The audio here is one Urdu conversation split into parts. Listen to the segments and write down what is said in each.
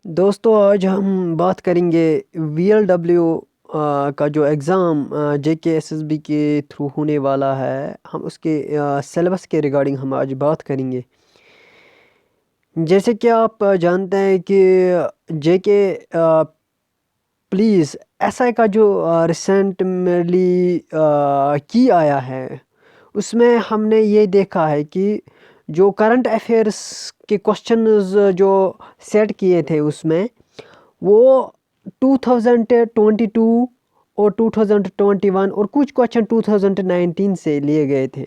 دوستو آج ہم بات کریں گے وی ایل ڈبلیو کا جو ایگزام جے کے ایس ایس بی کے تھرو ہونے والا ہے، ہم اس کے سلیبس کے ریگارڈنگ ہم آج بات کریں گے۔ جیسے کہ آپ جانتے ہیں کہ جے کے پلیز ایس آئی کا جو ریسنٹلی کی آیا ہے، اس میں ہم نے یہ دیکھا ہے کہ جو کرنٹ افیئرس کے کوشچنز جو سیٹ کیے تھے اس میں وہ 2022 اور 2021 اور کچھ کوشچن 2019 سے لیے گئے تھے۔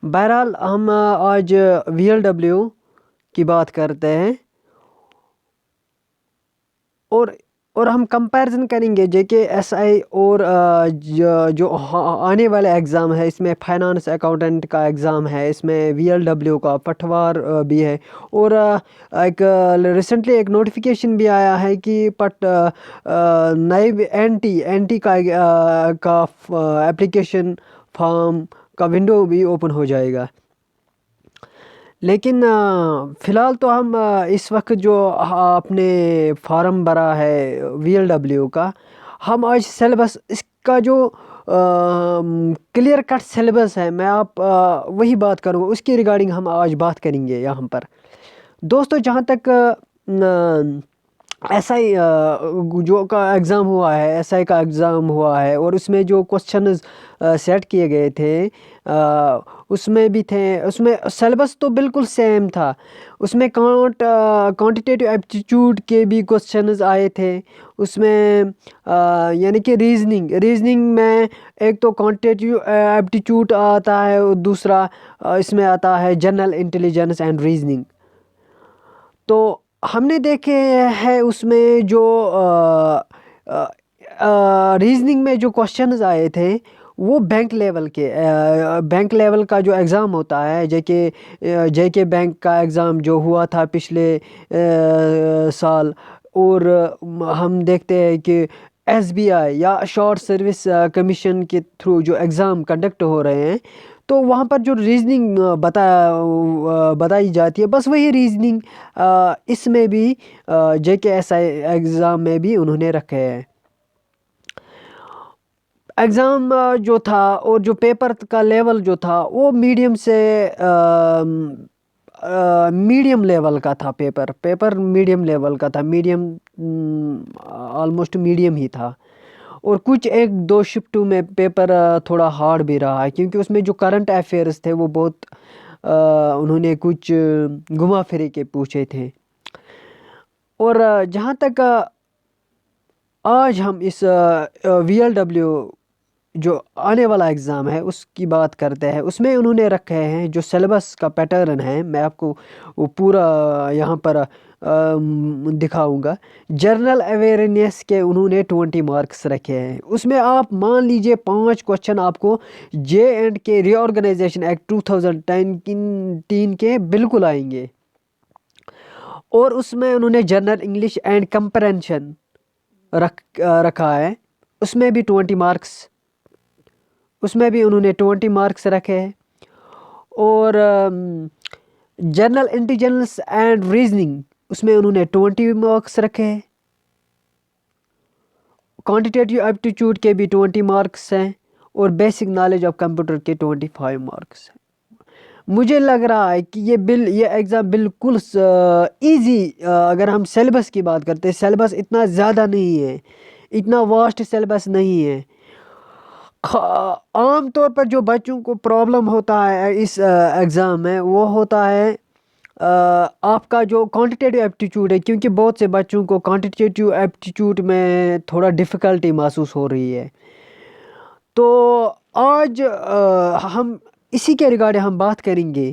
بہرحال ہم آج وی ایل ڈبلیو کی بات کرتے ہیں اور ہم کمپیرزن کریں گے جے کے ایس آئی اور جو آنے والا ایگزام ہے۔ اس میں فائنانس اکاؤنٹنٹ کا ایگزام ہے، اس میں وی ایل ڈبلیو کا پٹوار بھی ہے، اور ایک ریسنٹلی ایک نوٹیفیکیشن بھی آیا ہے کہ نئے این ٹی کا اپلیکیشن فارم کا ونڈو بھی اوپن ہو جائے گا۔ لیکن فی الحال تو ہم اس وقت جو آپ نے فارم بھرا ہے وی ایل ڈبلیو کا، ہم آج سلیبس اس کا جو کلیئر کٹ سلیبس ہے، میں آپ وہی بات کروں گا، اس کی ریگارڈنگ ہم آج بات کریں گے یہاں پر۔ دوستو جہاں تک ایس آئی جو کا ایگزام ہوا ہے، ایس آئی کا ایگزام ہوا ہے، اور اس میں جو کوشچنز سیٹ کیے گئے تھے اس میں بھی تھے، اس میں سلیبس تو بالکل سیم تھا۔ اس میں کوانٹیٹیو ایپٹیچیوڈ کے بھی کوشچنز آئے تھے، اس میں یعنی کہ ریزننگ میں ایک تو کوانٹیٹیو ایپٹیچیوڈ آتا ہے، اور دوسرا اس میں آتا ہے جنرل انٹیلیجنس اینڈ ریزننگ۔ تو ہم نے دیکھے ہیں اس میں جو ریزننگ میں جو کوشچنز آئے تھے وہ بینک لیول کا جو ایگزام ہوتا ہے، جے کے بینک کا ایگزام جو ہوا تھا پچھلے سال، اور ہم دیکھتے ہیں کہ ایس بی آئی یا شارٹ سروس کمیشن کے تھرو جو ایگزام کنڈکٹ ہو رہے ہیں، تو وہاں پر جو ریزننگ بتائی جاتی ہے، بس وہی ریزننگ اس میں بھی جے کے ایس آئی ایگزام میں بھی انہوں نے رکھے ہیں۔ ایگزام جو تھا اور جو پیپر کا لیول جو تھا وہ میڈیم لیول کا تھا، پیپر میڈیم لیول کا تھا، آلموسٹ میڈیم ہی تھا، اور کچھ ایک دو شفٹوں میں پیپر تھوڑا ہارڈ بھی رہا ہے، کیونکہ اس میں جو کرنٹ افیئرس تھے وہ بہت انہوں نے کچھ گھما پھرے کے پوچھے تھے۔ اور جہاں تک آج ہم اس وی ایل ڈبلیو جو آنے والا ایگزام ہے اس کی بات کرتے ہیں، اس میں انہوں نے رکھے ہیں جو سلیبس کا پیٹرن ہے، میں آپ کو وہ پورا یہاں پر دکھاؤں گا۔ جنرل اویئرنیس کے انہوں نے 20 مارکس رکھے ہیں، اس میں آپ مان لیجئے 5 کوشچن آپ کو جے اینڈ کے ری آرگنائزیشن ایکٹ 2010 کے بالکل آئیں گے، اور اس میں انہوں نے جنرل انگلش اینڈ کمپریہنشن رکھا ہے، اس میں بھی 20 مارکس، اس میں بھی انہوں نے 20 مارکس رکھے ہیں، اور جنرل انٹیلیجنس اینڈ ریزننگ اس میں انہوں نے 20 مارکس رکھے ہیں، کوانٹیٹیو ایپٹیچیوڈ کے بھی 20 مارکس ہیں، اور بیسک نالج آف کمپیوٹر کے 25 مارکس ہیں۔ مجھے لگ رہا ہے کہ یہ ایگزام بالکل ایزی، اگر ہم سیلیبس کی بات کرتے ہیں، سیلیبس اتنا زیادہ نہیں ہے، اتنا واسٹ سیلیبس نہیں ہے۔ عام طور پر جو بچوں کو پرابلم ہوتا ہے اس ایگزام میں وہ ہوتا ہے آپ کا جو کوانٹیٹیو ایپٹیچیوڈ ہے، کیونکہ بہت سے بچوں کو کوانٹیٹیو ایپٹیچیوڈ میں تھوڑا ڈیفیکلٹی محسوس ہو رہی ہے۔ تو آج ہم اسی کے ریگارڈنگ ہم بات کریں گے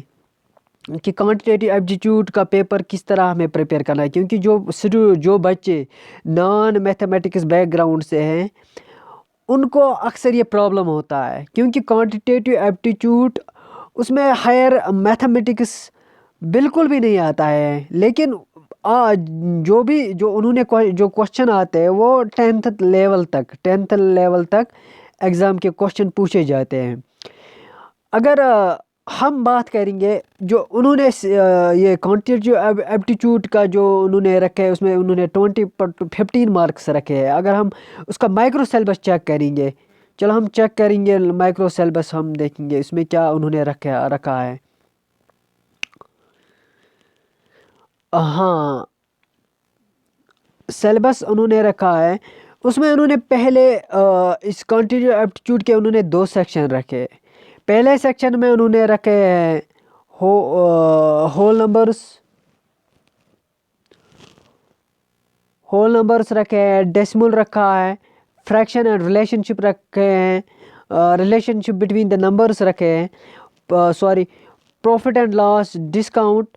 کہ کوانٹیٹیو ایپٹیچیوڈ کا پیپر کس طرح ہمیں پریپیئر کرنا ہے، کیونکہ جو بچے نان میتھمیٹکس بیک گراؤنڈ سے ہیں ان کو اکثر یہ پرابلم ہوتا ہے، کیونکہ کوانٹیٹیو ایپٹیچیوڈ اس میں ہائر میتھمیٹکس بالکل بھی نہیں آتا ہے، لیکن جو انہوں نے جو کوشچن آتے ہیں وہ 10th لیول تک ایگزام کے کوشچن پوچھے جاتے ہیں۔ اگر ہم بات کریں گے جو انہوں نے یہ کوانٹیٹیو ایپٹیچیوڈ کا جو انہوں نے رکھا ہے، اس میں انہوں نے 15 مارکس رکھے ہیں. اگر ہم اس کا مائکرو سیلبس چیک کریں گے، چلو ہم چیک کریں گے مائکرو سیلبس، ہم دیکھیں گے اس میں کیا انہوں نے رکھا ہے. ہاں، سیلبس انہوں نے رکھا ہے. اس میں انہوں نے پہلے اس کوانٹیٹیو ایپٹیچیوڈ کے انہوں نے 2 سیکشن رکھے. پہلے سیکشن میں انہوں نے رکھے ہیں ہول نمبرز رکھے ہیں، ڈیسیمل رکھا ہے، فریکشن اینڈ ریلیشن شپ رکھے ہیں، relationship between the numbers رکھے ہیں، profit and loss, discount.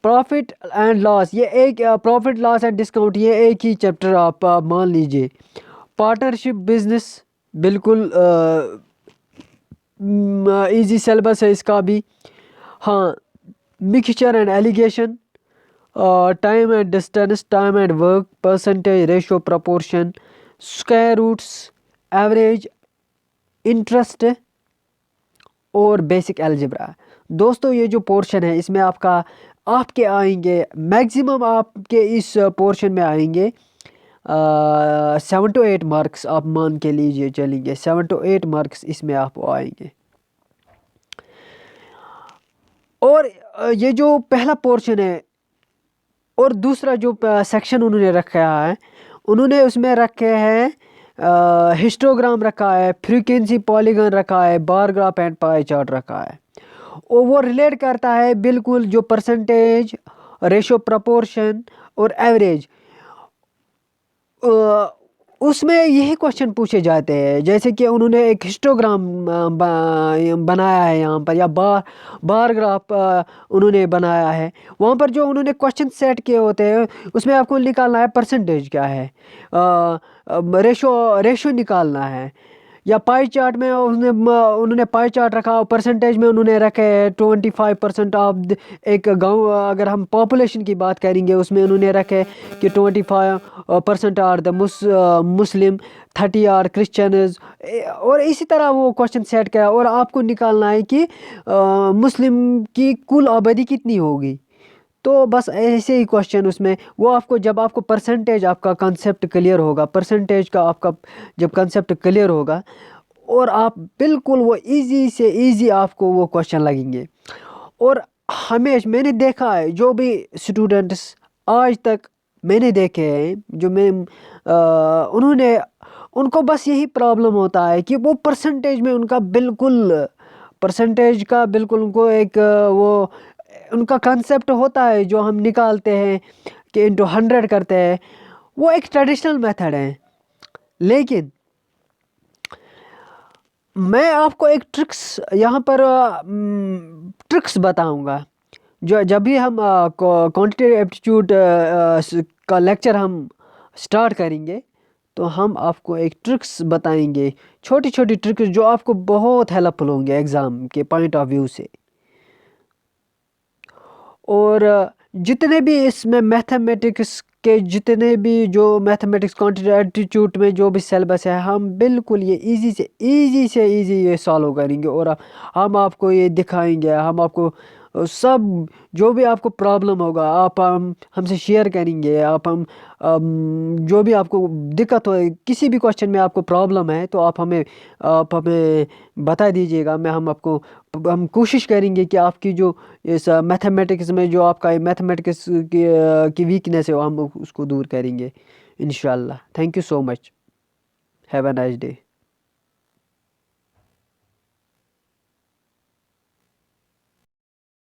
Profit and loss یہ ایک پروفٹ لاس اینڈ ڈسکاؤنٹ یہ ایک ہی چیپٹر آپ مان لیجئے. پارٹنرشپ بزنس بالکل ایزی سیلبس ہے اس کا بھی. ہاں، mixture and allegation, time and distance, time and work, percentage, ratio, proportion, square roots, average, interest اور بیسک الجبرا. دوستو یہ جو پورشن ہے اس میں آپ کے آئیں گے میکسیمم، آپ کے اس پورشن میں آئیں گے 7 to 8 مارکس. آپ مان کے لیجئے چلیں گے 7 to 8 مارکس اس میں آپ آئیں گے. اور یہ جو پہلا پورشن ہے اور دوسرا جو سیکشن انہوں نے رکھا ہے، انہوں نے اس میں رکھے ہیں ہسٹوگرام رکھا ہے، فریکوینسی پالیگن رکھا ہے، bar graph and pie chart رکھا ہے. اور وہ ریلیٹ کرتا ہے بالکل جو پرسنٹیج، ریشو، پرپورشن اور ایوریج. اس میں یہی کوشچن پوچھے جاتے ہیں، جیسے کہ انہوں نے ایک ہسٹوگرام بنایا ہے یہاں پر، یا بار گراف انہوں نے بنایا ہے. وہاں پر جو انہوں نے کوشچن سیٹ کیے ہوتے ہیں اس میں آپ کو نکالنا ہے پرسنٹیج کیا ہے، ریشو نکالنا ہے. یا پائی چارٹ میں انہوں نے پائی چارٹ رکھا، پرسنٹیج میں انہوں نے رکھے 25% آف ایک گاؤں. اگر ہم پاپولیشن کی بات کریں گے اس میں انہوں نے رکھے کہ 25% are the Muslim, 30 are Christians. اور اسی طرح وہ کوشچن سیٹ کیا اور آپ کو نکالنا ہے کہ مسلم کی کل آبادی کتنی ہوگی. تو بس ایسے ہی کوشچن اس میں وہ آپ کو، جب آپ کو پرسنٹیج آپ کا کنسیپٹ کلیئر ہوگا، پرسنٹیج کا آپ کا جب کنسیپٹ کلیئر ہوگا اور آپ بالکل وہ ایزی سے ایزی آپ کو وہ کوشچن لگیں گے. اور ہمیشہ میں نے دیکھا ہے جو بھی اسٹوڈنٹس آج تک میں نے دیکھے ہیں، جو میں ان کو بس یہی پرابلم ہوتا ہے کہ وہ پرسنٹیج میں ان کا بالکل پرسنٹیج کا بالکل ان کو ایک وہ ان کا کنسیپٹ ہوتا ہے جو ہم نکالتے ہیں کہ انٹو 100 کرتے ہیں، وہ ایک ٹریڈیشنل میتھڈ ہے. لیکن میں آپ کو ایک ٹرکس یہاں پر ٹرکس بتاؤں گا. جب بھی ہم کوانٹیٹیو ایپٹیچیوڈ کا لیکچر ہم سٹارٹ کریں گے تو ہم آپ کو ایک ٹرکس بتائیں گے، چھوٹی چھوٹی ٹرکس جو آپ کو بہت ہیلپ فل ہوں گے ایگزام کے پوائنٹ آف ویو سے. اور جتنے بھی اس میں میتھمیٹکس کے جتنے بھی جو میتھمیٹکس کوانٹیٹیو ایپٹیچیوڈ میں جو بھی سیلبس ہے، ہم بالکل یہ ایزی سے ایزی یہ سالو کریں گے. اور ہم آپ کو یہ دکھائیں گے، ہم آپ کو سب جو بھی آپ کو پرابلم ہوگا آپ ہم سے شیئر کریں گے. جو بھی آپ کو دقت ہو، کسی بھی کوشچن میں آپ کو پرابلم ہے تو آپ ہمیں بتا دیجیے گا. ہم کوشش کریں گے کہ آپ کی جو اس میتھمیٹکس میں جو آپ کا میتھمیٹکس کی ویکنیس ہے ہم اس کو دور کریں گے انشاءاللہ. Thank you so much. Have a nice day.